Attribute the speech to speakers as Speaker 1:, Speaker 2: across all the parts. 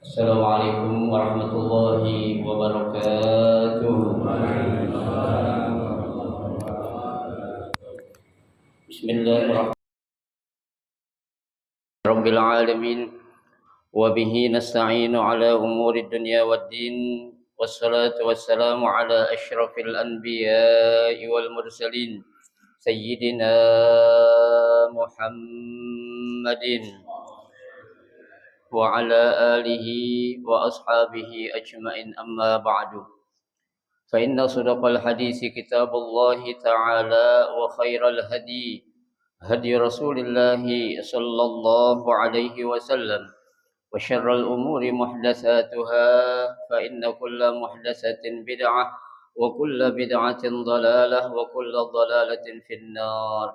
Speaker 1: Assalamualaikum warahmatullahi wabarakatuh. Bismillahirrahmanirrahim. Rabbil alamin wa bihi nasta'inu ala umuri dunya waddin wassalatu wassalamu ala asyrafil anbiya'i wal mursalin sayyidina Muhammadin wa ala alihi wa ashabihi ajma'in amma ba'du. فإن صدق الحديث كتاب الله تعالى وخير الهدي هدي رسول الله صلى الله عليه وسلم وشر الأمور محدثاتها فإن كل محدثة بدعة وكل بدعة ضلالة وكل ضلالة في النار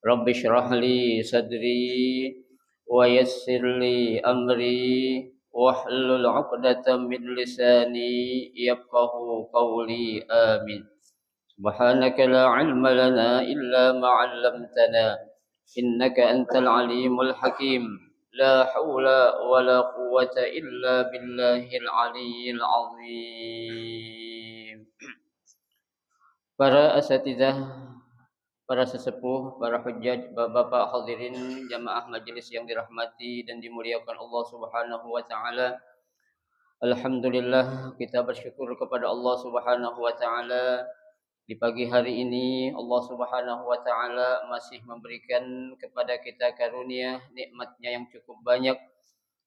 Speaker 1: رب اشرح لي صدري ويسر لي أمري واحلل عقدة من لساني يفقه قولي آمين سبحانك لا علم لنا إلا ما علمتنا إنك أنت العليم الحكيم لا حول ولا قوة إلا بالله العلي العظيم. Para asatidzah, para sesepuh, para hujjaj, bapak-bapak hadirin jamaah majelis yang dirahmati dan dimuliakan Allah Subhanahu wa taala. Alhamdulillah kita bersyukur kepada Allah Subhanahu wa taala di pagi hari ini Allah Subhanahu wa taala masih memberikan kepada kita karunia nikmatnya yang cukup banyak.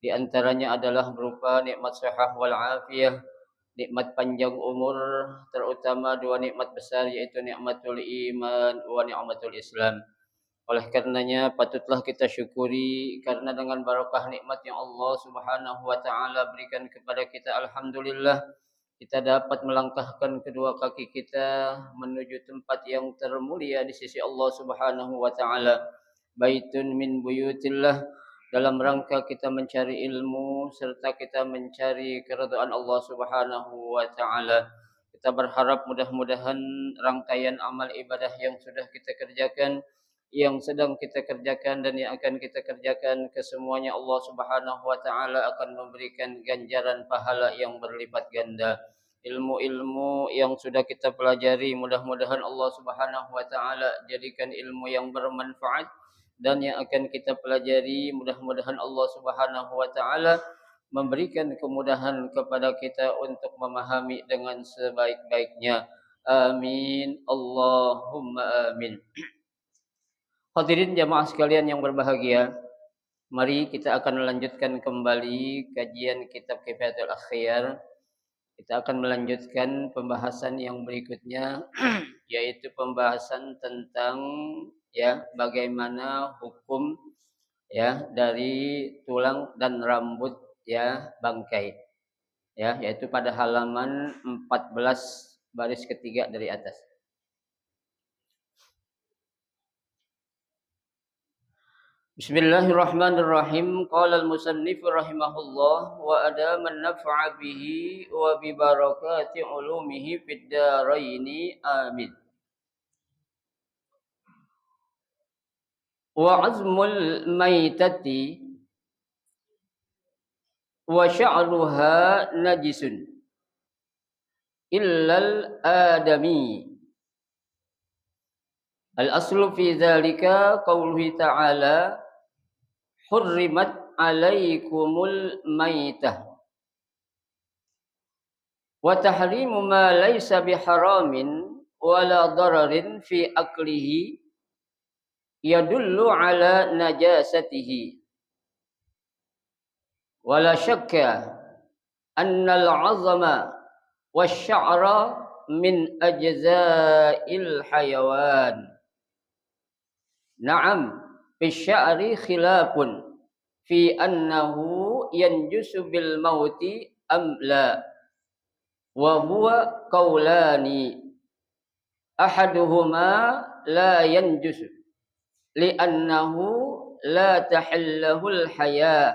Speaker 1: Di antaranya adalah berupa nikmat sehat wal afiyah, nikmat panjang umur, terutama dua nikmat besar yaitu nikmatul iman wa nikmatul Islam. Oleh karenanya patutlah kita syukuri karena dengan barakah nikmat yang Allah Subhanahu wa taala berikan kepada kita, alhamdulillah kita dapat melangkahkan kedua kaki kita menuju tempat yang termulia di sisi Allah Subhanahu wa taala. Baitun min buyutillah, dalam rangka kita mencari ilmu serta kita mencari keridhaan Allah Subhanahu wa taala. Kita berharap mudah-mudahan rangkaian amal ibadah yang sudah kita kerjakan, yang sedang kita kerjakan dan yang akan kita kerjakan, kesemuanya Allah Subhanahu wa taala akan memberikan ganjaran pahala yang berlipat ganda. Ilmu-ilmu yang sudah kita pelajari mudah-mudahan Allah Subhanahu wa taala jadikan ilmu yang bermanfaat, dan yang akan kita pelajari mudah-mudahan Allah Subhanahu wa taala memberikan kemudahan kepada kita untuk memahami dengan sebaik-baiknya. Amin. Allahumma amin. Hadirin jamaah sekalian yang berbahagia, mari kita akan melanjutkan kembali kajian kitab Kifayatul Akhyar. Kita akan melanjutkan pembahasan yang berikutnya yaitu pembahasan tentang bagaimana hukum dari tulang dan rambut bangkai, yaitu pada halaman 14 baris ketiga dari atas. Bismillahirrahmanirrahim. Qala al-musannif rahimahullah wa adama an-naf'a bihi wa bi barakati ulumihi fid daraini amin. Wa azmul maitati wa sya'ruha najisun illal adami. Al-aslu fi dzalika qauluhu ta'ala hurrimat alaikumul maitah wa tahrimu ma laysa biharamin wala dararin fi aklihi yadullu ala najasatihi wala syakka annal azama wasy'ara min ajza'il hayawan. Na'am fi sya'ri khilafun fi annahu yanjusu bil mauti am la wa huwa qaulani ahaduhuma la yanjusu li'annahu la tahillahul haya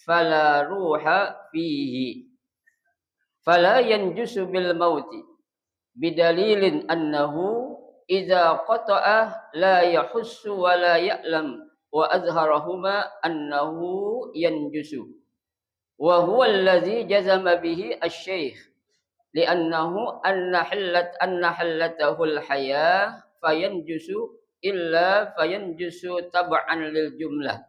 Speaker 1: fala ruha fihi fala yanjusu bil mauti bidalilin annahu idza qata'a la yahussu wa la ya'lam wa azharahuma annahu yanjusu wa huwa allazi jazama bihi asy-syaikh li'annahu anna hallatahu al-hayah fayanjusu illa fayanjusu tab'an lil jumlah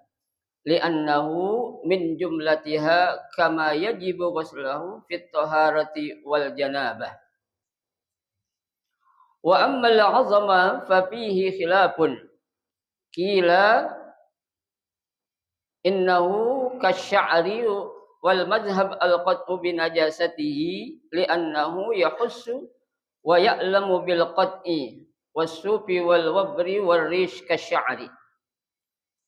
Speaker 1: li'annahu min jumlatiha kama yajibu ghusluhu fit taharati wal janabah wa amma al-'azama fa fihi khilafun qila innahu kasy'ari wal madhhab al-qat'u bi najasatihi li'annahu yahussu wa ya'lamu bil qat'i was-sufi wal wabri war rish kasy'ari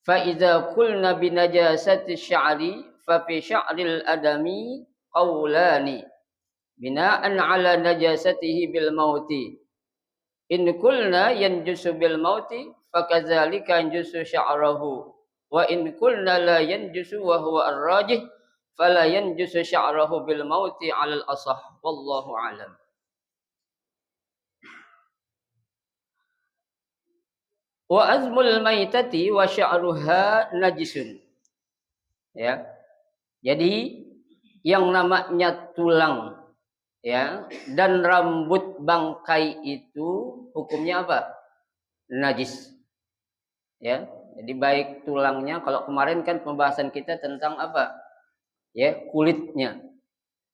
Speaker 1: fa idza qulna bi najasati sy'ari fa fi sy'ril adami qawlani bina'an 'ala najasatihi bil mauti in qulna yanjusu bil mauti fakadzalika yanjusu sya'rahu wa in qulna la yanjusu wa huwa ar-rajih fala yanjusu sya'rahu bil mauti 'alal asah wallahu a'lam. Wa azmul maitati wa sya'ruha najisun. Ya. Jadi yang namanya tulang ya dan rambut bangkai itu hukumnya apa? Najis. Ya. Jadi baik tulangnya, kalau kemarin kan pembahasan kita tentang apa? Ya, kulitnya.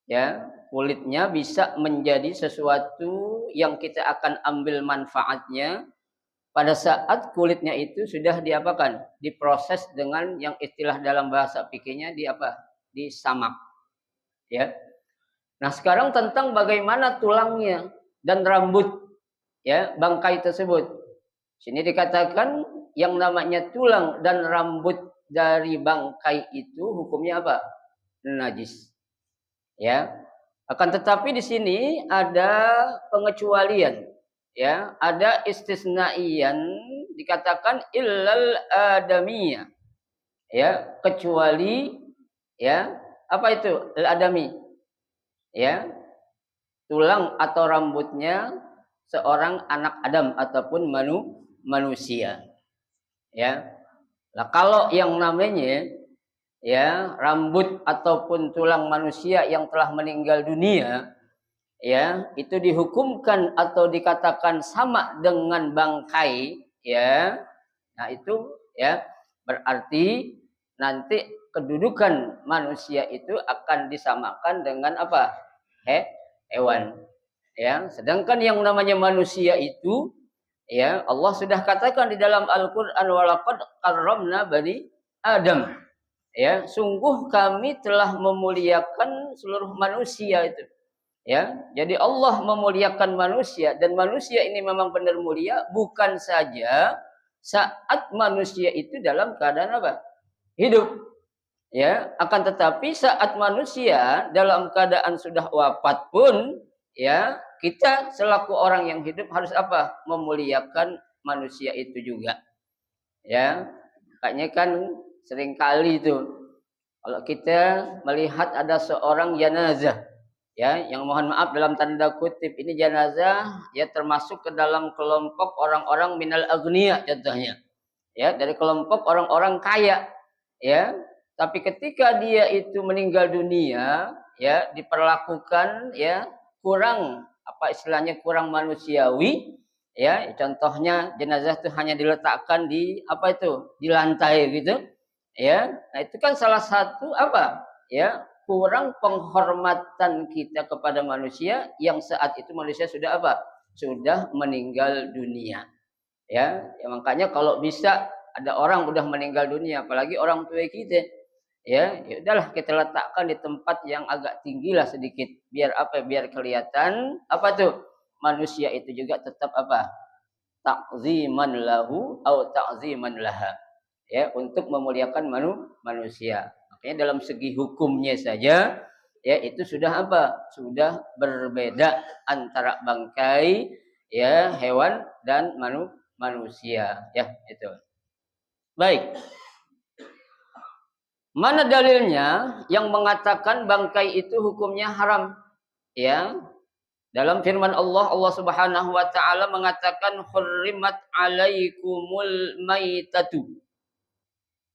Speaker 1: Ya, kulitnya bisa menjadi sesuatu yang kita akan ambil manfaatnya pada saat kulitnya itu sudah diapakan? Diproses dengan yang istilah dalam bahasa fikihnya di apa? Disamak. Ya. Nah, sekarang tentang bagaimana tulangnya dan rambut ya, bangkai tersebut. Sini dikatakan yang namanya tulang dan rambut dari bangkai itu hukumnya apa? Najis. Ya. Akan tetapi di sini ada pengecualian. Ya, ada istisnaian dikatakan illal adamiyah. Ya, kecuali ya, apa itu? Al-adami. Ya. Tulang atau rambutnya seorang anak Adam ataupun manusia. Ya. Nah, kalau yang namanya ya, rambut ataupun tulang manusia yang telah meninggal dunia ya, itu dihukumkan atau dikatakan sama dengan bangkai ya. Nah, itu ya berarti nanti kedudukan manusia itu akan disamakan dengan apa? Hewan. Ya, sedangkan yang namanya manusia itu ya Allah sudah katakan di dalam Al-Qur'an walaqad karramna bani Adam. Ya, sungguh kami telah memuliakan seluruh manusia itu. Ya, jadi Allah memuliakan manusia dan manusia ini memang benar mulia bukan saja saat manusia itu dalam keadaan apa? Hidup. Ya, akan tetapi saat manusia dalam keadaan sudah wafat pun ya, kita selaku orang yang hidup harus apa? Memuliakan manusia itu juga. Ya, makanya kan seringkali itu kalau kita melihat ada seorang jenazah ya, yang mohon maaf dalam tanda kutip ini jenazah ya termasuk ke dalam kelompok orang-orang minal agniya contohnya. Ya, dari kelompok orang-orang kaya. Ya, tapi ketika dia itu meninggal dunia ya diperlakukan ya kurang apa istilahnya kurang manusiawi ya, contohnya jenazah itu hanya diletakkan di apa itu di lantai gitu ya. Nah, itu kan salah satu apa ya kurang penghormatan kita kepada manusia yang saat itu manusia sudah apa sudah meninggal dunia ya. Ya makanya kalau bisa ada orang udah meninggal dunia apalagi orang tua kita ya, ya udahlah kita letakkan di tempat yang agak tinggi lah sedikit biar apa biar kelihatan apa tuh manusia itu juga tetap apa takziman lahu atau takziman laha ya untuk memuliakan manusia. Makanya dalam segi hukumnya saja ya itu sudah apa sudah berbeda antara bangkai ya hewan dan manusia ya itu. Baik. Mana dalilnya yang mengatakan bangkai itu hukumnya haram? Ya. Dalam firman Allah, Allah Subhanahu wa taala mengatakan hurrimat alaikumul maitatu.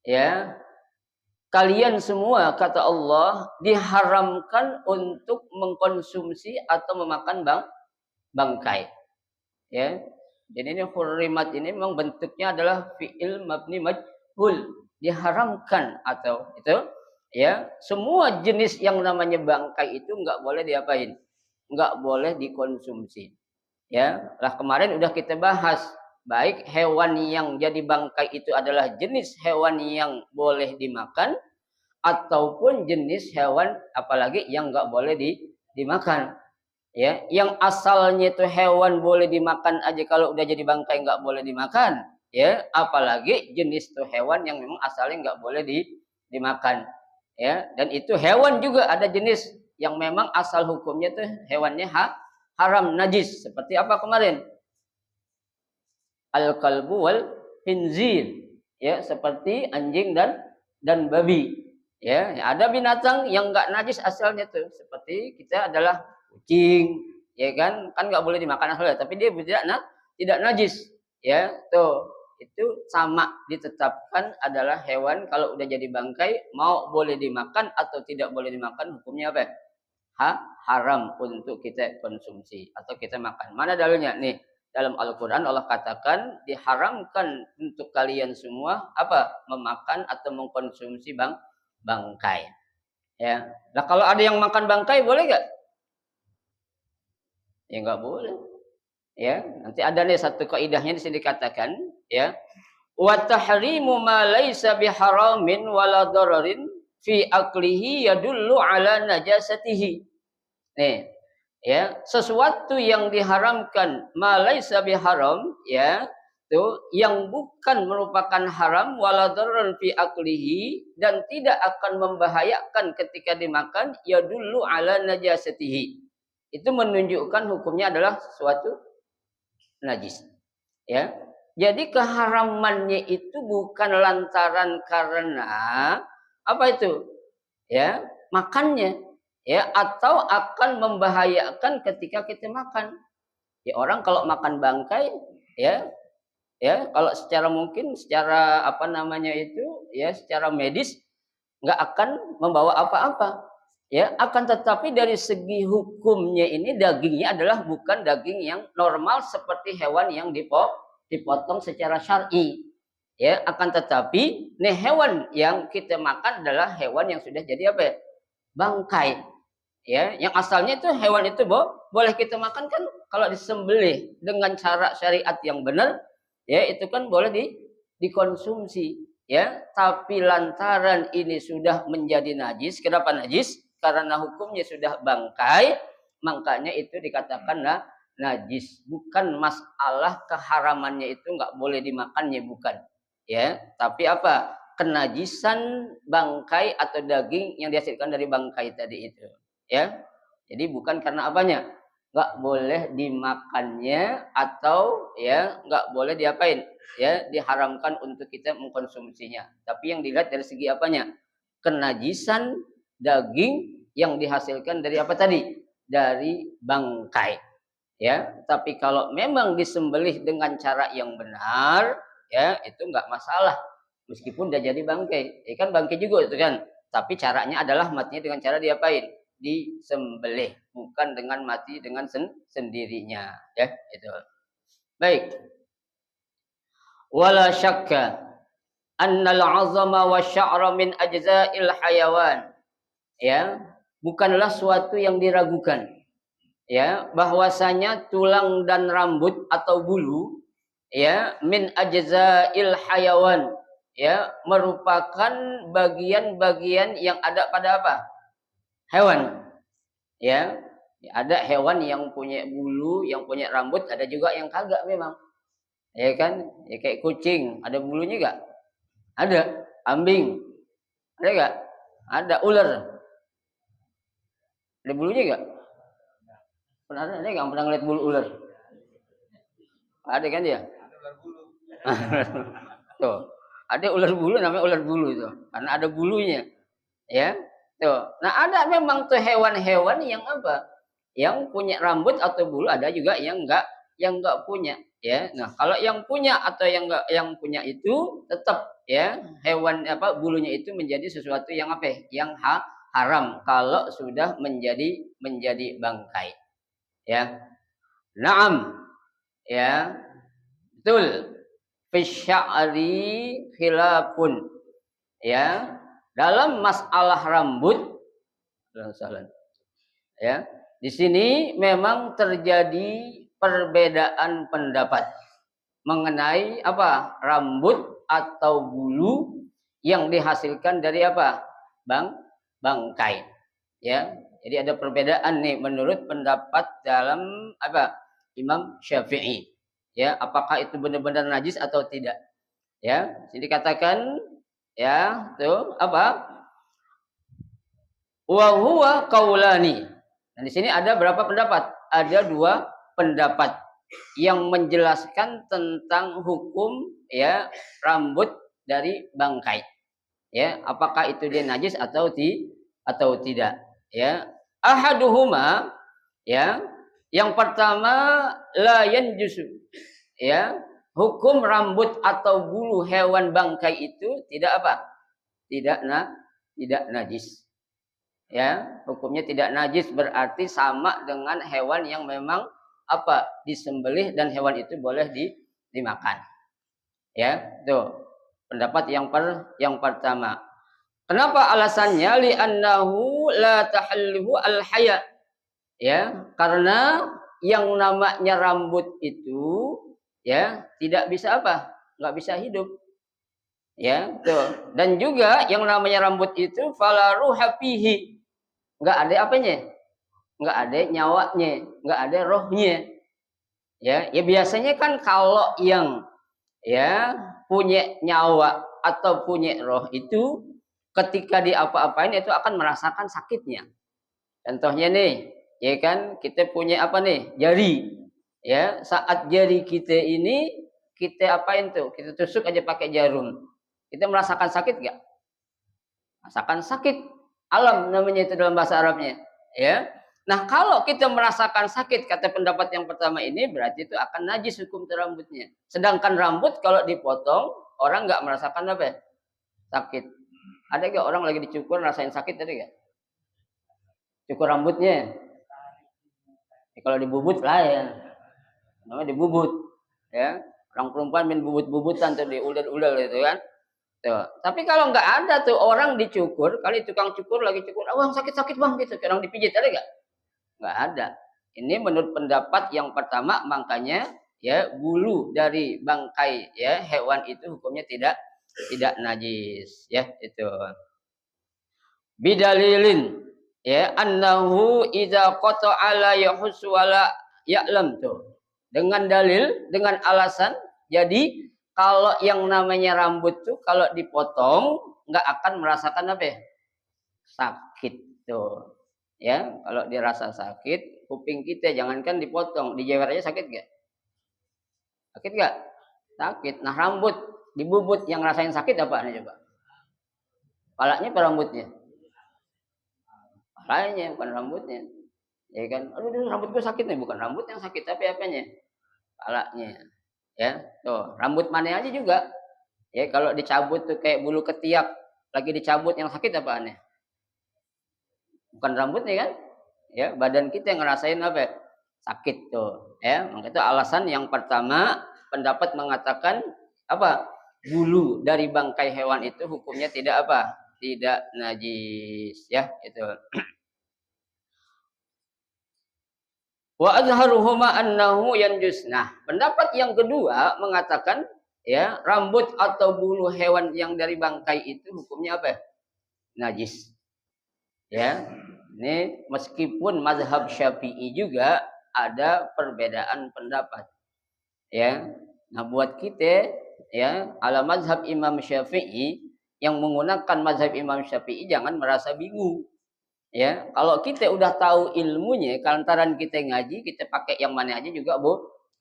Speaker 1: Ya. kalian semua kata Allah diharamkan untuk mengkonsumsi atau memakan bangkai. Ya. Jadi ini hurrimat ini memang bentuknya adalah fi'il mabni majhul, diharamkan atau itu ya, semua jenis yang namanya bangkai itu enggak boleh diapain? Enggak boleh dikonsumsi. Ya, lah kemarin udah kita bahas, baik hewan yang jadi bangkai itu adalah jenis hewan yang boleh dimakan ataupun jenis hewan apalagi yang enggak boleh dimakan. Ya, yang asalnya itu hewan boleh dimakan aja kalau udah jadi bangkai enggak boleh dimakan, ya, apalagi jenis tuh hewan yang memang asalnya enggak boleh dimakan. Ya, dan itu hewan juga ada jenis yang memang asal hukumnya tuh hewannya haram najis. Seperti apa kemarin? Al-kalbu wal khinzir. Ya, seperti anjing dan babi. Ya, ada binatang yang enggak najis asalnya tuh. Seperti kita adalah kucing, ya kan? Kan enggak boleh dimakan asalnya, tapi dia tidak najis. Ya, tuh. Itu sama ditetapkan adalah hewan kalau udah jadi bangkai mau boleh dimakan atau tidak boleh dimakan hukumnya apa? Haram untuk kita konsumsi atau kita makan. Mana dalilnya? Nih, dalam Al-Qur'an Allah katakan diharamkan untuk kalian semua apa? Memakan atau mengkonsumsi bangkai. Ya. Nah, kalau ada yang makan bangkai boleh enggak? Ya enggak boleh. Ya, nanti ada nih satu kaidahnya di sini dikatakan, ya. Wa tahrimu ma laisa biharamin wala dararin fi aklihi yadullu ala najasatihi. Nih, ya, sesuatu yang diharamkan ma laisa biharam, ya, tuh yang bukan merupakan haram wala dararin fi aklihi dan tidak akan membahayakan ketika dimakan yadullu ala najasatihi. Itu menunjukkan hukumnya adalah suatu najis. Ya. Jadi keharamannya itu bukan lantaran karena apa itu? Ya, makannya, ya, atau akan membahayakan ketika kita makan. Ya, orang kalau makan bangkai, ya, ya, kalau secara mungkin secara apa namanya itu, ya, secara medis nggak akan membawa apa-apa. Ya, akan tetapi dari segi hukumnya ini dagingnya adalah bukan daging yang normal seperti hewan yang dipotong secara syar'i. Ya, akan tetapi nih hewan yang kita makan adalah hewan yang sudah jadi apa ya? Bangkai. Ya, yang asalnya itu hewan itu boleh kita makan kan kalau disembelih dengan cara syariat yang benar, ya itu kan boleh dikonsumsi. Ya, tapi lantaran ini sudah menjadi najis, kenapa najis? Karena hukumnya sudah bangkai, makanya itu dikatakan najis. Bukan masalah keharamannya itu nggak boleh dimakannya, bukan. Ya, tapi apa? Kenajisan bangkai atau daging yang dihasilkan dari bangkai tadi itu. Ya, jadi bukan karena apanya? Nggak boleh dimakannya atau ya nggak boleh diapain? Ya, diharamkan untuk kita mengkonsumsinya. Tapi yang dilihat dari segi apanya? Kenajisan daging yang dihasilkan dari apa tadi? Dari bangkai. Ya, tapi kalau memang disembelih dengan cara yang benar, ya itu enggak masalah. Meskipun udah jadi bangkai. Ya kan bangkai juga itu kan. Tapi caranya adalah matinya dengan cara diapain? Disembelih, bukan dengan mati dengan sendirinya, ya, itu. Baik. Wala syakka annal 'azama wasya'ra min ajza'il hayawan. Ya, bukanlah suatu yang diragukan. Ya, bahwasanya tulang dan rambut atau bulu ya min ajza'il hayawan ya merupakan bagian-bagian yang ada pada apa? Hewan. Ya, ada hewan yang punya bulu, yang punya rambut, ada juga yang kagak memang. Ya kan? Ya kayak kucing, ada bulunya enggak? Ada. Kambing. Ada enggak? Ada. Ular. Ada bulunya enggak? Pernah ada enggak pernah ngeliat bulu ular? Ada kan ya? Tuh. Ada ular bulu namanya ular bulu itu. Karena ada bulunya. Ya. Tuh. Nah, ada memang tuh hewan-hewan yang apa? Yang punya rambut atau bulu, ada juga yang enggak yang enggak punya, ya. Nah, kalau yang punya atau yang enggak yang punya itu tetap ya hewan apa bulunya itu menjadi sesuatu yang apa? Yang haram kalau sudah menjadi bangkai, ya. Naam, ya. Betul. Fi sya'ri khilafun, ya. Dalam masalah rambut, ya. Di sini memang terjadi perbedaan pendapat mengenai apa? Rambut atau bulu yang dihasilkan dari apa? Bangkai. Ya. Jadi ada perbedaan nih menurut pendapat dalam apa? Imam Syafi'i. Ya, apakah itu benar-benar najis atau tidak? Ya, sini dikatakan ya, tuh apa? Wa huwa qaulani. Dan di sini ada berapa pendapat? Ada dua pendapat yang menjelaskan tentang hukum ya rambut dari bangkai. Ya, apakah itu dia najis atau tidak? Ya. Ahaduhuma ya. Yang pertama la yanjusu. Ya. Hukum rambut atau bulu hewan bangkai itu tidak apa? Tidak najis. Ya, hukumnya tidak najis berarti sama dengan hewan yang memang apa? Disembelih dan hewan itu boleh dimakan. Ya, tuh. Pendapat yang pertama. Kenapa alasannya? Li'annahu la tahalluhu al-haya. Ya, karena yang namanya rambut itu ya tidak bisa apa? Enggak bisa hidup. Ya, tuh. Dan juga yang namanya rambut itu fala ruha fihi. Enggak ada apanya? Enggak ada nyawanya, enggak ada rohnya. Ya, ya biasanya kan kalau yang ya punya nyawa atau punya roh itu ketika diapa-apain itu akan merasakan sakitnya. Contohnya nih, ya kan kita punya apa nih? Jari. Ya, saat jari kita ini kita apain tuh? Kita tusuk aja pakai jarum. Kita merasakan sakit enggak? Merasakan sakit. Alam namanya itu dalam bahasa Arabnya, ya. Nah, kalau kita merasakan sakit kata pendapat yang pertama ini berarti itu akan najis hukum rambutnya. Sedangkan rambut kalau dipotong orang enggak merasakan apa? Ya? Sakit. Ada enggak orang lagi dicukur rasain sakit tadi enggak? Cukur rambutnya. Ya, kalau dibubut lah ya. Namanya dibubut, ya. Orang perempuan main bubut-bubutan tuh diulur-ulur gitu kan. Tuh. Tapi kalau nggak ada tuh orang dicukur, kali tukang cukur lagi cukur, "Ah, bang, sakit-sakit bang," gitu. Orang dipijit ada nggak? Nggak ada. Ini menurut pendapat yang pertama, makanya ya bulu dari bangkai ya hewan itu hukumnya tidak najis, ya itu. Bidalilin ya annahu idza qata'a la yahus wala ya'lam tuh. Dengan dalil, dengan alasan, jadi kalau yang namanya rambut tuh kalau dipotong nggak akan merasakan apa ya? Sakit tuh. Ya, kalau dirasa sakit, kuping kita jangankan dipotong, dijewer aja sakit nggak? Sakit nggak? Sakit. Nah, rambut dibubut yang rasain sakit apa nih coba? Palanya apa rambutnya? Palanya bukan rambutnya. Ya kan? Aduh, rambut gue sakit nih, bukan rambut yang sakit tapi apanya? Palanya. Ya, tuh, rambut mana aja juga. Ya, kalau dicabut tuh kayak bulu ketiak, lagi dicabut yang sakit apa aneh? Bukan rambutnya kan? Ya, badan kita yang ngerasain apa? Sakit tuh, ya. Maka itu alasan yang pertama, pendapat mengatakan apa? Bulu dari bangkai hewan itu hukumnya tidak apa? Tidak najis, ya, itu. Wa azharuhuma annahu yanjus. Nah, pendapat yang kedua mengatakan ya, rambut atau bulu hewan yang dari bangkai itu hukumnya apa? Najis. Ya. Ini meskipun mazhab Syafi'i juga ada perbedaan pendapat. Ya. Nah, buat kita ya, ala mazhab Imam Syafi'i yang menggunakan mazhab Imam Syafi'i jangan merasa bingung. Ya, kalau kita udah tahu ilmunya, lantaran kita ngaji, kita pakai yang mana aja juga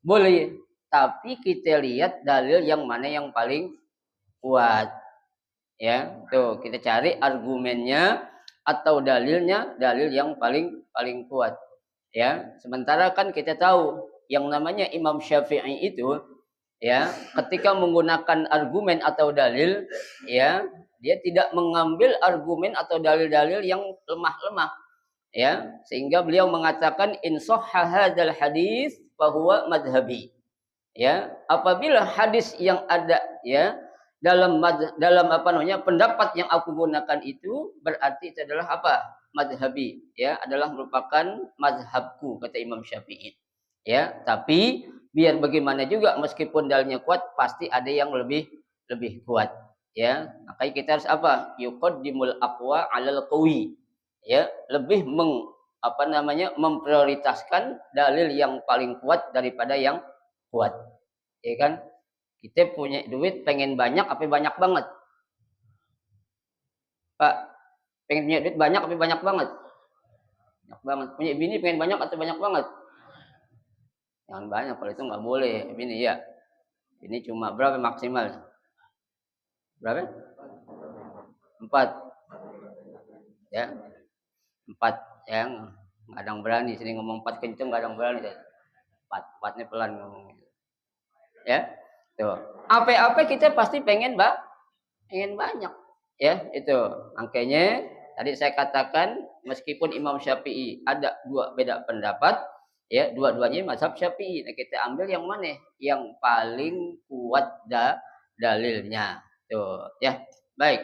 Speaker 1: boleh. Tapi kita lihat dalil yang mana yang paling kuat. Ya, tuh kita cari argumennya atau dalilnya, dalil yang paling kuat. Ya, sementara kan kita tahu yang namanya Imam Syafi'i itu ya, ketika menggunakan argumen atau dalil ya, dia tidak mengambil argumen atau dalil-dalil yang lemah-lemah ya, sehingga beliau mengatakan in sahha hadzal hadis bahwa madhabi. Ya, apabila hadis yang ada ya dalam apa namanya pendapat yang aku gunakan itu berarti itu adalah apa? Madhabi ya, adalah merupakan mazhabku kata Imam Syafi'i. Ya, tapi biar bagaimana juga meskipun dalilnya kuat pasti ada yang lebih lebih kuat ya. Makanya kita harus apa? Yuqaddimul aqwa 'alal qawi. Ya, lebih apa namanya memprioritaskan dalil yang paling kuat daripada yang kuat. Ya kan? Kita punya duit pengen banyak apa banyak banget? Pak, pengen punya duit banyak apa banyak banget? Banyak banget. Punya bini pengen banyak atau banyak banget? Jangan banyak, kalau itu nggak boleh. Bini ya. Ini cuma berapa maksimal? Berapa? 4. Ya. 4 yang nggak ada yang berani. Sini ngomong 4 kenceng nggak ada yang berani. 4. 4-nya pelan ngomongnya. Ya. Tuh. Apa-apa kita pasti pengen banyak. Ya, itu. Makanya tadi saya katakan meskipun Imam Syafi'i ada dua beda pendapat, ya, dua-duanya mazhab Syafi'i. Nah, kita ambil yang mana? Yang paling kuat dalilnya. Tuh, ya. Baik.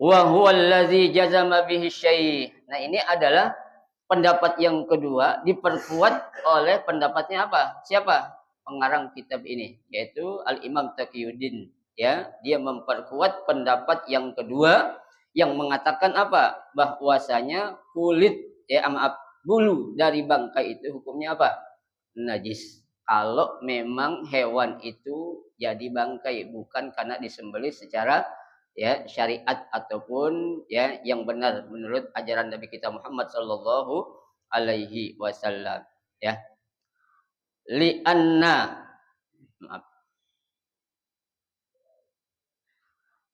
Speaker 1: Wa huwa allazi jazama bihi syai'. Nah, ini adalah pendapat yang kedua diperkuat oleh pendapatnya apa? Siapa? Pengarang kitab ini, yaitu Al-Imam Taqiyuddin. Ya, dia memperkuat pendapat yang kedua yang mengatakan apa? Bahwasanya kulit maaf, bulu dari bangkai itu hukumnya apa? Najis. Kalau memang hewan itu jadi bangkai bukan karena disembelih secara ya syariat ataupun ya yang benar menurut ajaran Nabi kita Muhammad sallallahu alaihi wasallam ya li'anna maaf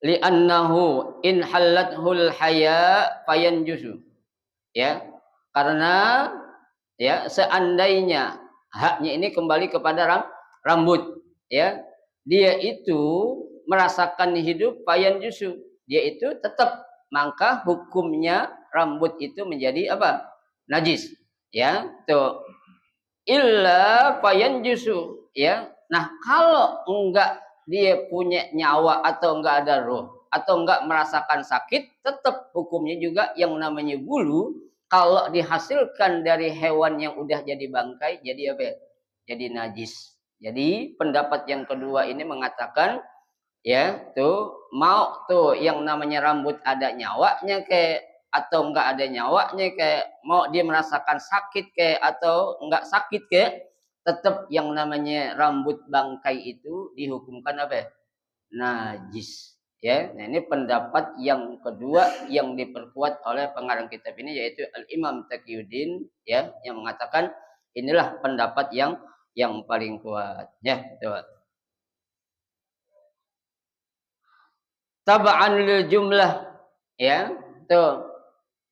Speaker 1: li'annahu in halathul haya fayanjusu ya karena ya seandainya haknya ini kembali kepada rambut ya dia itu merasakan hidup fayanjusu dia itu tetap maka hukumnya rambut itu menjadi apa najis ya tuh illa fayanjusu ya nah kalau enggak dia punya nyawa atau enggak ada roh atau enggak merasakan sakit tetap hukumnya juga yang namanya bulu kalau dihasilkan dari hewan yang udah jadi bangkai jadi apa ya? Jadi najis. Jadi pendapat yang kedua ini mengatakan ya tuh mau tuh yang namanya rambut ada nyawanya kayak atau enggak ada nyawanya kayak mau dia merasakan sakit kayak atau enggak sakit kayak tetap yang namanya rambut bangkai itu dihukumkan apa ya? Najis ya. Nah, ini pendapat yang kedua yang diperkuat oleh pengarang kitab ini yaitu Al-Imam Taqiyuddin ya yang mengatakan inilah pendapat yang paling kuat ya. Tuh. Tab'an lil jumlah ya. Tuh.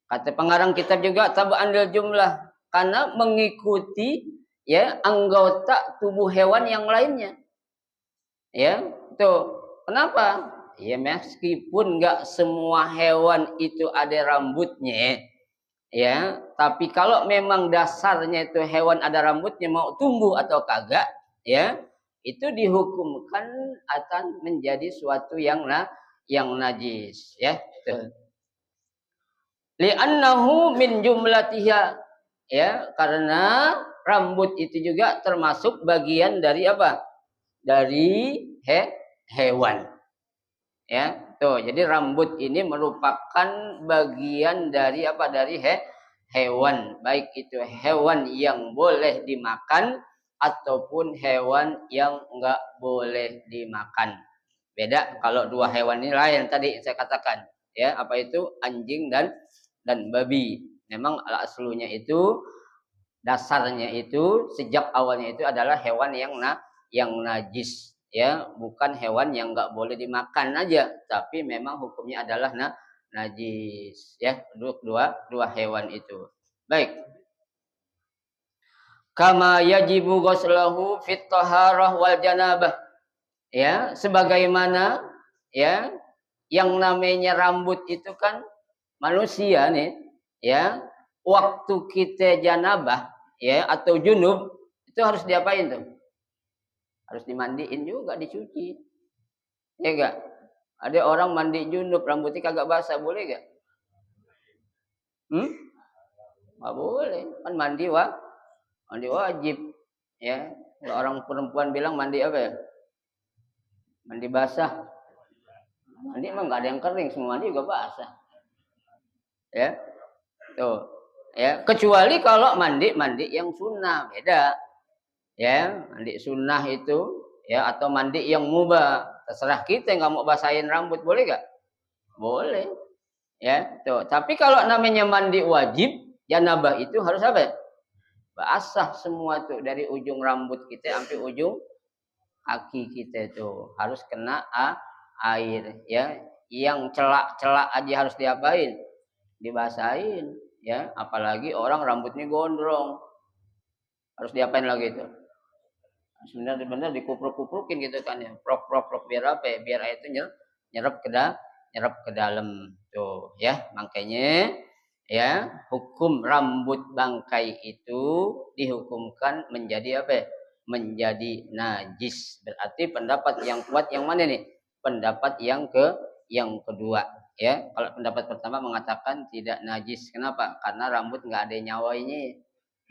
Speaker 1: Kata pengarang kitab juga tab'an lil jumlah karena mengikuti ya anggota tubuh hewan yang lainnya. Ya, tuh. Kenapa? Ya meskipun enggak semua hewan itu ada rambutnya, ya, tapi kalau memang dasarnya itu hewan ada rambutnya mau tumbuh atau kagak, ya, itu dihukumkan akan menjadi suatu yang najis, ya. Tuh. Li'annahu min jumlatiha, ya, karena rambut itu juga termasuk bagian dari apa? Dari hewan. Ya, tuh. Jadi rambut ini merupakan bagian dari apa? Dari hewan. Baik itu hewan yang boleh dimakan ataupun hewan yang enggak boleh dimakan. Beda kalau dua hewan ini lain tadi saya katakan. Ya, apa itu? Anjing dan babi. Memang aslunya itu dasarnya itu sejak awalnya itu adalah hewan yang najis ya bukan hewan yang nggak boleh dimakan aja tapi memang hukumnya adalah najis ya dua hewan itu baik Kama yajibu ghuslahu fit taharah wal janabah. Ya, sebagaimana ya yang namanya rambut itu kan manusia nih, ya. Waktu kita janabah ya atau junub itu harus diapain tuh? Harus dimandiin juga, dicuci. Ya enggak? Ada orang mandi junub rambutnya kagak basah, boleh enggak? Hmm? Nggak boleh. Kan mandi wajib. Ya. Kalau orang perempuan bilang mandi apa ya? Mandi basah. Mandi emang nggak ada yang kering, semua mandi juga basah. Ya. Tuh. Ya, kecuali kalau mandi yang sunnah, beda. Ya, mandi sunnah itu ya atau mandi yang mubah. Terserah kita nggak mau basahin rambut, boleh nggak? Boleh. Ya, tuh. Tapi kalau namanya mandi wajib, janabah itu harus apa ya? Basah semua tuh dari ujung rambut kita sampai ujung kaki kita tuh harus kena air ya. Yang celak-celak aja harus diapain? Dibasahin ya, apalagi orang rambutnya gondrong. Harus diapain lagi itu? Sebenarnya benar dikupruk-kuprukin gitu kan ya. Prok biar apa ya? Biar air itu nyerap ke dalam tuh ya. Makanya ya, hukum rambut bangkai itu dihukumkan menjadi apa ya? Menjadi najis. Berarti pendapat yang kuat yang mana nih? Pendapat yang kedua ya. Kalau pendapat pertama mengatakan tidak najis. Kenapa? Karena rambut nggak ada nyawanya.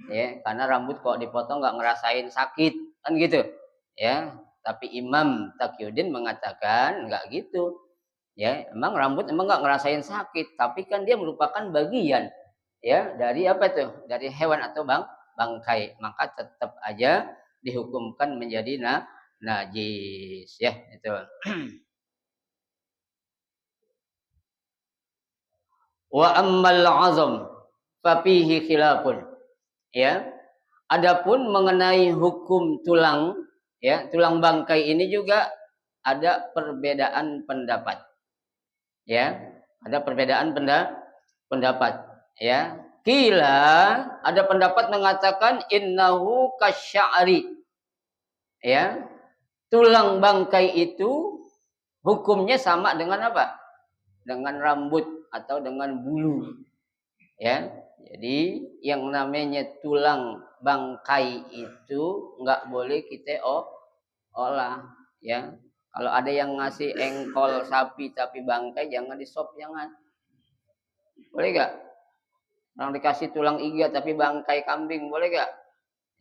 Speaker 1: Ya, karena rambut kok dipotong nggak ngerasain sakit kan gitu ya. Tapi Imam Taqiyuddin mengatakan nggak gitu. Ya, emang rambut emang nggak ngerasain sakit, tapi kan dia merupakan bagian ya dari apa tuh? Dari hewan atau bangkai, maka tetap aja dihukumkan menjadi najis ya itu. Wa ammal azam fa fihi khilafun. Ya. Adapun mengenai hukum tulang ya, tulang bangkai ini juga ada perbedaan pendapat. Ya, ada perbedaan pendapat ya. Kila ada pendapat mengatakan innahu kasya'ri ya. Tulang bangkai itu hukumnya sama dengan apa? Dengan rambut atau dengan bulu ya. Jadi yang namanya tulang bangkai itu nggak boleh kita olah ya. Kalau ada yang ngasih engkol sapi tapi bangkai jangan disop, jangan. Boleh gak? Orang dikasih tulang iga tapi bangkai kambing, boleh gak?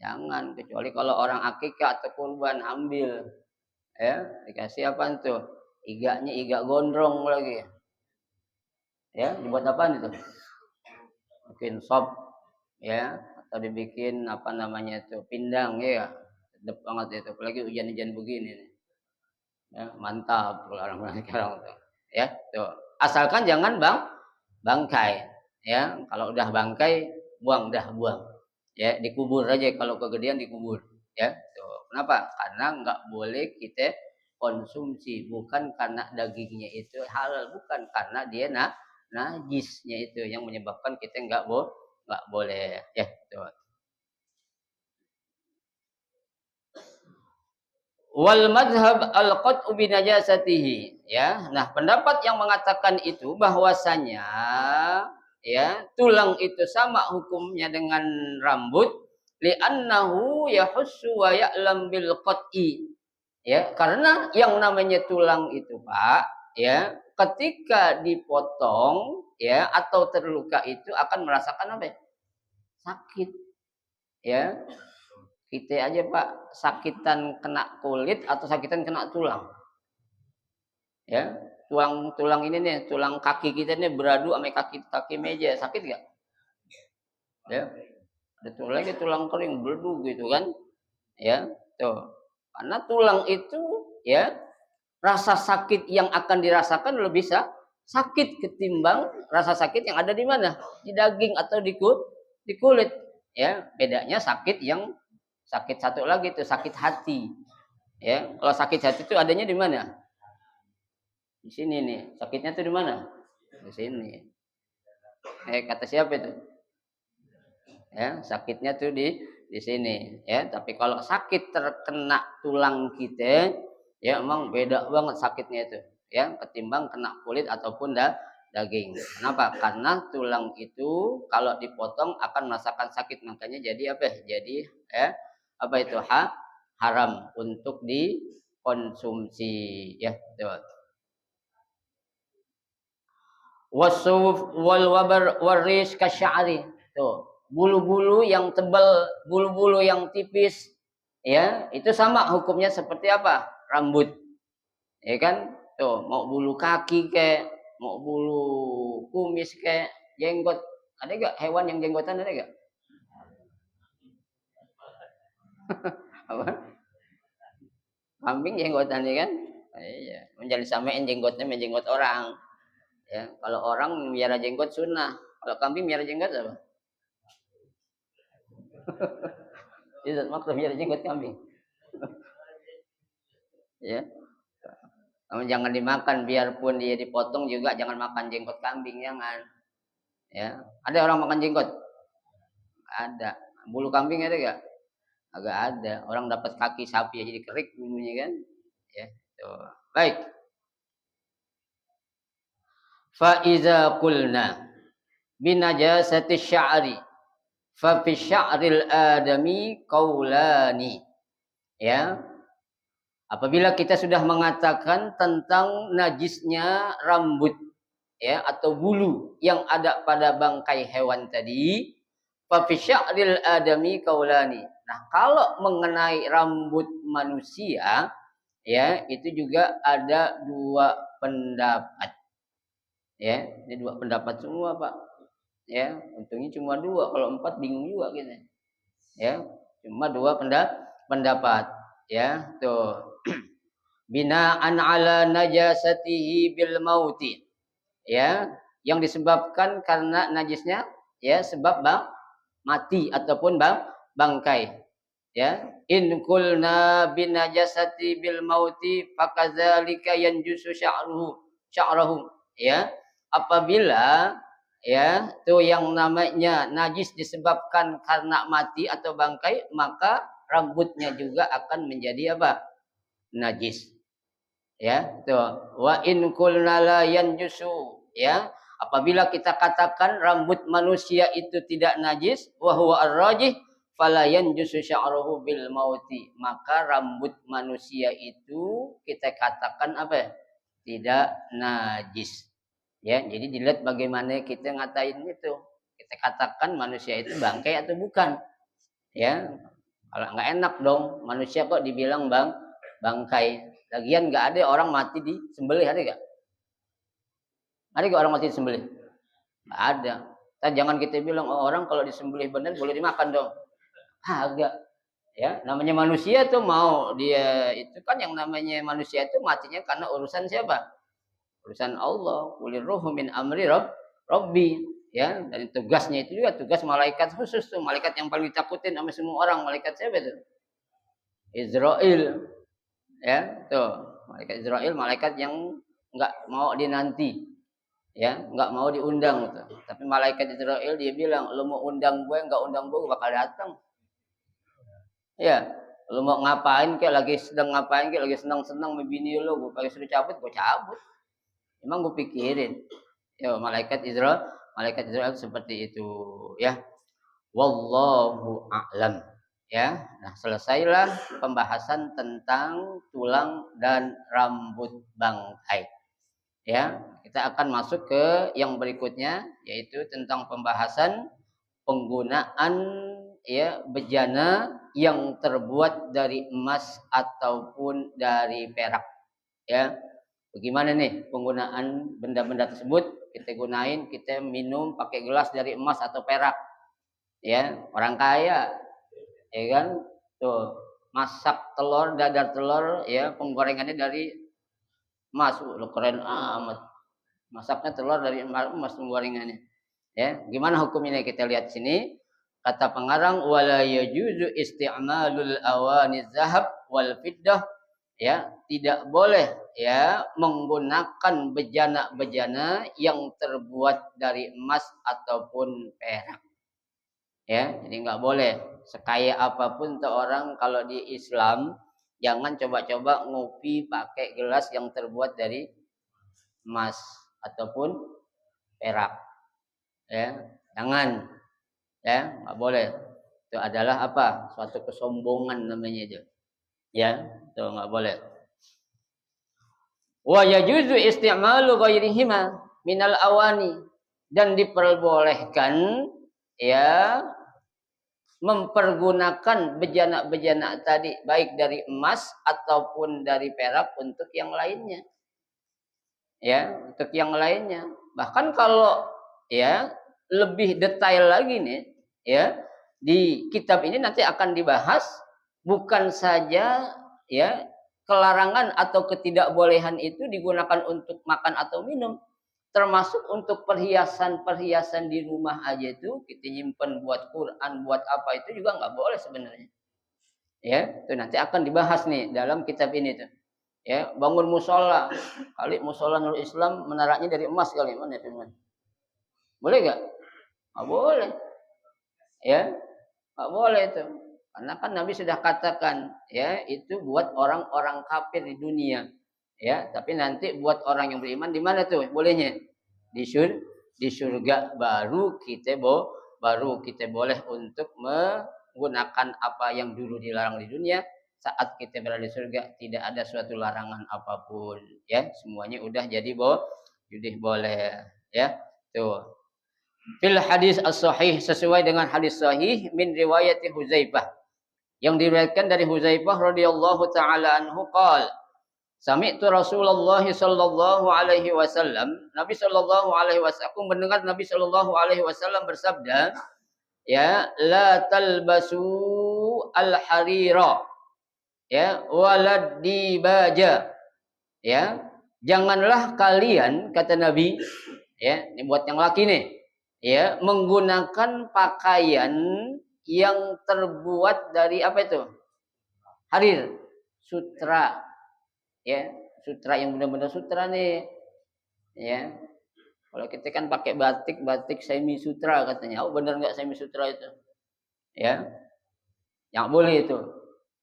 Speaker 1: Jangan, kecuali kalau orang akikah atau kurban ambil. Ya, dikasih apa tuh? Iganya iga gondrong lagi. Ya, dibuat apa itu? Bikin sop ya, atau dibikin apa namanya itu? Pindang ya. Sedap banget itu, apalagi hujan-hujan begini nih. Ya, mantap kalau orang sekarang tuh. Ya, tuh. Asalkan jangan bangkai. Ya, kalau udah bangkai buang, buang. Ya, dikubur aja, kalau kegedean dikubur. Ya, tuh. Kenapa? Karena nggak boleh kita konsumsi, bukan karena dagingnya itu halal, bukan karena dia najisnya itu yang menyebabkan kita nggak boleh. Ya, tuh. Wal madhab al-qat'u bi najasatihi ya. Nah, pendapat yang mengatakan itu bahwasanya ya, tulang itu sama hukumnya dengan rambut li'annahu yahussu wa ya'lam bil qat'i. Ya, karena yang namanya tulang itu, Pak, ya, ketika dipotong ya atau terluka itu akan merasakan apa ya? Sakit. Ya, kita aja Pak sakitan kena kulit atau sakitan kena tulang. Ya, tulang ini nih, tulang kaki kita nih beradu sama kaki meja, sakit nggak? Ya, ada tulang kering beradu gitu kan? Ya, tuh. Karena tulang itu ya rasa sakit yang akan dirasakan lebih sakit ketimbang rasa sakit yang ada di mana? Di daging atau di kulit. Ya, bedanya sakit yang sakit satu lagi itu sakit hati. Ya, kalau sakit hati itu adanya di mana? Di sini nih. Sakitnya tuh di mana? Di sini. Kata siapa itu? Ya, sakitnya tuh di sini ya. Tapi kalau sakit terkena tulang kita ya emang beda banget sakitnya itu ya ketimbang kena kulit ataupun daging. Kenapa? Karena tulang itu kalau dipotong akan merasakan sakit, makanya jadi apa? Jadi apa itu haram untuk dikonsumsi ya. Tuh. Wasuf wal wabar waris kasyari. Tuh, bulu-bulu yang tebal, bulu-bulu yang tipis ya, itu sama hukumnya seperti apa? Rambut. Ya kan? Tuh, mau bulu kaki kayak, mau bulu kumis kayak, jenggot. Ada enggak hewan yang jenggotan ada enggak? Apa? Kambing jenggotan ya kan? Iya, menjadi samain jenggotnya menjenggot orang. Ya, kalau orang miara jenggot sunnah, kalau kambing miara jenggot apa? Tidak makruh miara jenggot kambing. Ya, namun jangan dimakan, biarpun dia dipotong juga jangan makan jenggot kambing, jangan. Ya, ada orang makan jenggot? Ada. Bulu kambing ada gak? Agak ada. Orang dapat kaki sapi aja dikerik bulunya kan? Ya, tuh. Baik. Fa iza qulna binajasati sya'ri fa fi sya'ril adami qaulani. Ya. Apabila kita sudah mengatakan tentang najisnya rambut ya atau bulu yang ada pada bangkai hewan tadi, fa fi sya'ril adami qaulani. Nah, kalau mengenai rambut manusia ya, itu juga ada dua pendapat. Ya, ini dua pendapat semua, Pak. Ya, untungnya cuma dua, kalau empat bingung juga kita. Ya, cuma dua pendapat. Ya, tuh. Bina'an ala najasatihi bil mauti. Ya, yang disebabkan karena najisnya ya sebab mati ataupun bangkai. Ya, in kulna bin najasati bil mauti fakadzalika yanjusu sya'ruhu. Ya, apabila ya tuh yang namanya najis disebabkan karena mati atau bangkai, maka rambutnya juga akan menjadi apa? Najis. Ya, tuh. Wa in qulna la yanjusu, ya. Apabila kita katakan rambut manusia itu tidak najis, wa huwa ar-rajih fala yanjusu sya'ruhu bil mauti, maka rambut manusia itu kita katakan apa? Tidak najis. Ya, jadi dilihat bagaimana kita ngatain itu. Kita katakan manusia itu bangkai atau bukan. Ya, kalau nggak enak dong, manusia kok dibilang bangkai. Lagian nggak ada orang mati di sembelih, ada nggak? Ada nggak orang mati disembelih? Nggak ada. Jangan kita bilang oh, orang kalau disembelih benar boleh dimakan dong. Agak. Ya, namanya manusia tuh mau dia itu kan yang namanya manusia itu matinya karena urusan siapa? Urusan Allah. Qulir ruhu min amri Rabbi. Ya, dan tugasnya itu juga tugas malaikat khusus tuh, malaikat yang paling ditakutin sama semua orang, malaikat siapa itu? Israel. Ya, tuh. Malaikat Israel, malaikat yang enggak mau dinanti. Ya, enggak mau diundang tuh. Tapi malaikat Israel dia bilang, "Lu mau undang gue, enggak undang gue bakal datang." Ya, lu mau ngapain kayak lagi sedang ngapain kayak lagi senang-senang sama bini lu, gue pakai suruh cabut, gue cabut. Emang gue pikirin. Ya, malaikat Israel seperti itu, ya. Wallahu a'lam. Ya, nah selesailah pembahasan tentang tulang dan rambut bangkai. Ya, kita akan masuk ke yang berikutnya yaitu tentang pembahasan penggunaan ya bejana yang terbuat dari emas ataupun dari perak. Ya, bagaimana nih penggunaan benda-benda tersebut? Kita gunain, kita minum pakai gelas dari emas atau perak. Ya, orang kaya ya kan tuh masak telur, dadar telur ya penggorengannya dari emas. Lo keren amat, masaknya telur dari emas penggorengannya. Ya, gimana hukumnya kita lihat sini. Kata pengarang wala yajuzu isti'malul awani zahab wal fiddah, ya tidak boleh ya menggunakan bejana-bejana yang terbuat dari emas ataupun perak. Ya, jadi nggak boleh sekaya apapun tuh orang kalau di Islam jangan coba-coba ngopi pakai gelas yang terbuat dari emas ataupun perak. Ya, jangan. Ya, nggak boleh. Itu adalah apa? Suatu kesombongan namanya itu. Ya, itu nggak boleh. Wa yajuzu isti'malu ghairihima minal awani, dan diperbolehkan ya mempergunakan bejana-bejana tadi baik dari emas ataupun dari perak untuk yang lainnya. Ya, untuk yang lainnya. Bahkan kalau ya lebih detail lagi nih, ya, di kitab ini nanti akan dibahas bukan saja ya kelarangan atau ketidakbolehan itu digunakan untuk makan atau minum, termasuk untuk perhiasan-perhiasan di rumah aja itu kita nyimpen buat Quran, buat apa itu juga nggak boleh sebenarnya. Ya, itu nanti akan dibahas nih dalam kitab ini tuh. Ya, bangun musola. Kali musola Nurul Islam menaranya dari emas kali, mana firman? Boleh gak? Nggak boleh. Ya, nggak boleh itu. Karena kan Nabi sudah katakan, ya, itu buat orang-orang kafir di dunia. Ya, tapi nanti buat orang yang beriman di mana tuh bolehnya? Di surga baru kita boleh untuk menggunakan apa yang dulu dilarang di dunia. Saat kita berada di surga tidak ada suatu larangan apapun, ya, semuanya udah jadi boleh, ya. Tuh. Fil hadis as-sahih, sesuai dengan hadis sahih min riwayat Huzaifah, yang diriwayatkan dari Huzaifah radhiyallahu taala anhu qala sami'tu Rasulullah sallallahu alaihi wasallam, Nabi sallallahu alaihi wasallam, aku mendengar Nabi sallallahu alaihi wasallam bersabda, ya, la talbasu al-harira, ya, walad dibaja, ya, janganlah kalian, kata Nabi, ya, ini buat yang laki nih, ya, menggunakan pakaian yang terbuat dari apa itu? Harir, sutra, ya, sutra yang benar-benar sutra nih, ya. Kalau kita kan pakai batik semi sutra katanya. Oh, benar nggak semi sutra itu? Ya, yang boleh itu,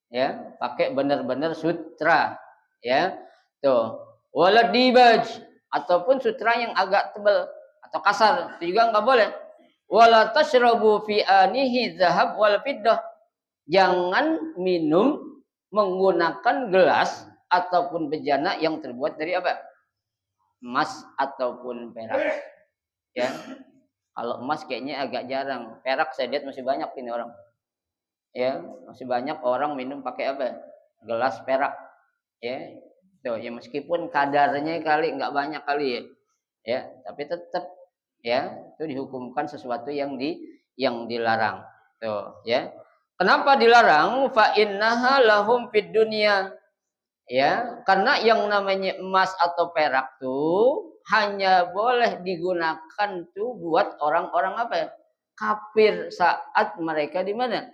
Speaker 1: ya, pakai benar-benar sutra, ya. Tuh, walad dibaj, ataupun sutra yang agak tebal atau kasar, itu juga nggak boleh. Wala tashrabu fi anihi zahab wal fiddah, jangan minum menggunakan gelas ataupun bejana yang terbuat dari apa? Emas ataupun perak. Ya, kalau emas kayaknya agak jarang, perak saya lihat masih banyak ini orang. Ya, masih banyak orang minum pakai apa? Gelas perak. Ya, tuh, ya meskipun kadarnya kali nggak banyak kali ya. Ya, tapi tetap ya itu dihukumkan sesuatu yang dilarang. Tuh, ya. Kenapa dilarang? Fa innaha lahum fid dunya. Ya, karena yang namanya emas atau perak tuh hanya boleh digunakan tuh buat orang-orang apa ya? Kafir saat mereka di mana?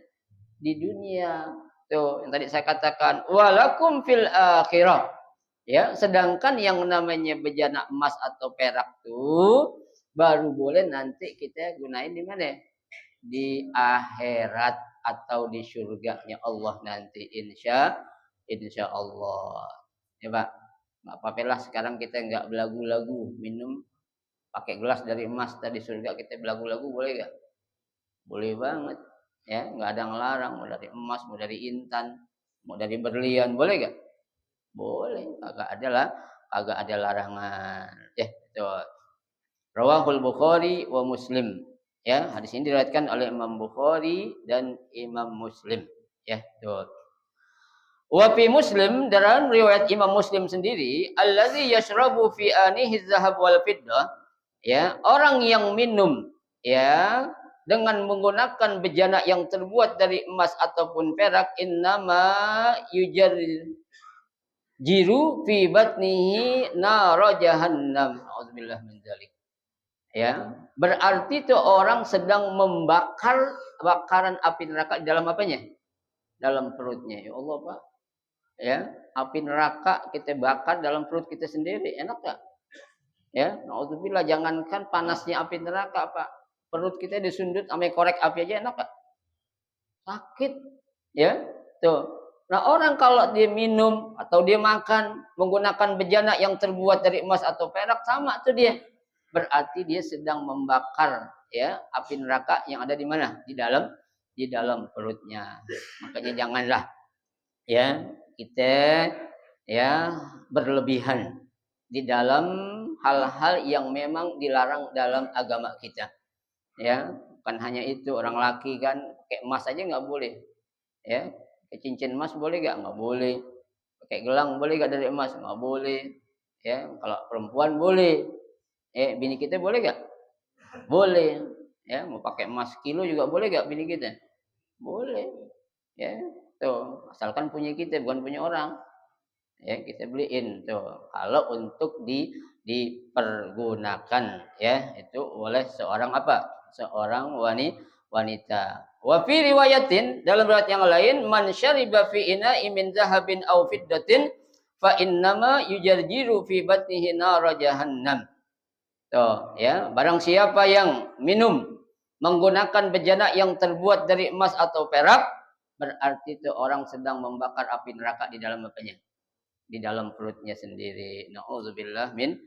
Speaker 1: Di dunia. Tuh, yang tadi saya katakan, walakum fil akhirah. Ya, sedangkan yang namanya bejana emas atau perak tuh baru boleh nanti kita gunain di mana? Di akhirat atau di surganya Allah nanti, insya Allah. Ya Pak, nggak apa-apa lah sekarang kita nggak belagu-lagu minum pakai gelas dari emas, tadi surga kita belagu-lagu boleh gak? Boleh banget, ya, nggak ada yang larang, mau dari emas, mau dari intan, mau dari berlian, boleh gak? Boleh, agak ada larangan. Ya, itu. Rawahul Bukhari wa Muslim. Ya, hadis ini diriwayatkan oleh Imam Bukhari dan Imam Muslim. Ya, tuh. Wa fi Muslim, dalam riwayat Imam Muslim sendiri, allazi yashrabu fi anihi dzahab wal fiddah, ya, orang yang minum ya dengan menggunakan bejana yang terbuat dari emas ataupun perak, innama jiru fi batnihi nara jahannam. Auzubillah min dzalik. Ya, berarti itu orang sedang membakar bakaran api neraka di dalam apanya? Dalam perutnya. Ya Allah, Pak. Ya, api neraka kita bakar dalam perut kita sendiri, enak gak? Ya, naudzubillah, jangankan panasnya api neraka, Pak. Perut kita disundut sampai korek api aja enak gak? Sakit, ya. Tuh. Nah, orang kalau dia minum atau dia makan menggunakan bejana yang terbuat dari emas atau perak, sama tuh dia. Berarti dia sedang membakar ya api neraka yang ada di mana? Di dalam perutnya. Makanya janganlah ya kita ya berlebihan di dalam hal-hal yang memang dilarang dalam agama kita. Ya, bukan hanya itu, orang laki kan kayak emas aja nggak boleh. Ya, pakai cincin emas boleh nggak? Nggak boleh. Pakai gelang boleh nggak dari emas? Nggak boleh. Ya, kalau perempuan boleh. Bini kita boleh nggak? Boleh. Ya, mau pakai emas kilo juga boleh nggak bini kita? Boleh. Ya, tuh asalkan punya kita bukan punya orang. Ya, kita beliin tuh. Kalau untuk dipergunakan ya itu oleh seorang apa? Seorang wanita. Wa fi riwayatin, dalam riwayat yang lain, man syariba fi ina'i min zahabin aw fiddatin fa innama yujarjiru fi batnihi nar jahannam. Tuh, ya, barang siapa yang minum menggunakan bejana yang terbuat dari emas atau perak, berarti itu orang sedang membakar api neraka di dalam apanya? Di dalam perutnya sendiri. Nauzubillah min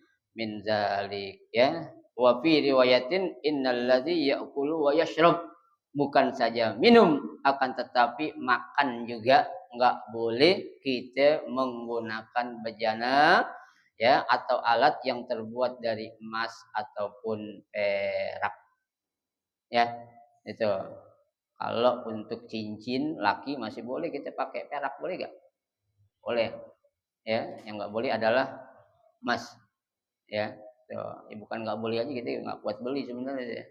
Speaker 1: zalik, ya. Wa fi riwayatin innal ladzi ya'kulu wa yashrab. Bukan saja minum, akan tetapi makan juga enggak boleh kita menggunakan bejana ya atau alat yang terbuat dari emas ataupun perak. Ya, itu. Kalau untuk cincin laki masih boleh kita pakai, perak boleh enggak? Boleh. Ya, yang nggak boleh adalah emas. Ya, tuh. Ya, bukan nggak boleh aja gitu, nggak kuat beli sebenarnya ya.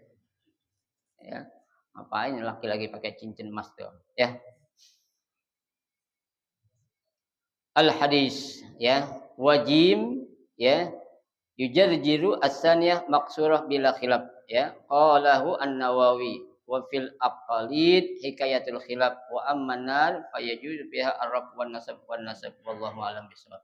Speaker 1: Ya, ngapain laki-laki pakai cincin emas tuh? Ya, al hadis ya, wajim ya, yujarjiru as-saniyah maksurah bila khilaf ya. Qalahu an-Nawawi wa fil aqalid hikayatul khilaf wa amman nar fayajuz biha ar-rab wan nasab wallahu alam bisawab.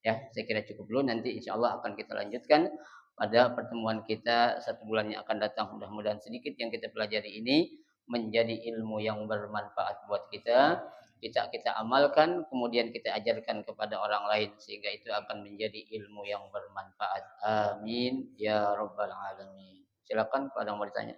Speaker 1: Ya, saya kira cukup dulu, nanti insyaallah akan kita lanjutkan pada pertemuan kita 1 bulan yang akan datang. Mudah-mudahan sedikit yang kita pelajari ini menjadi ilmu yang bermanfaat buat kita. Kita amalkan, kemudian kita ajarkan kepada orang lain sehingga itu akan menjadi ilmu yang bermanfaat. Amin ya rabbal alamin. Silakan kalau ada yang mau ditanya.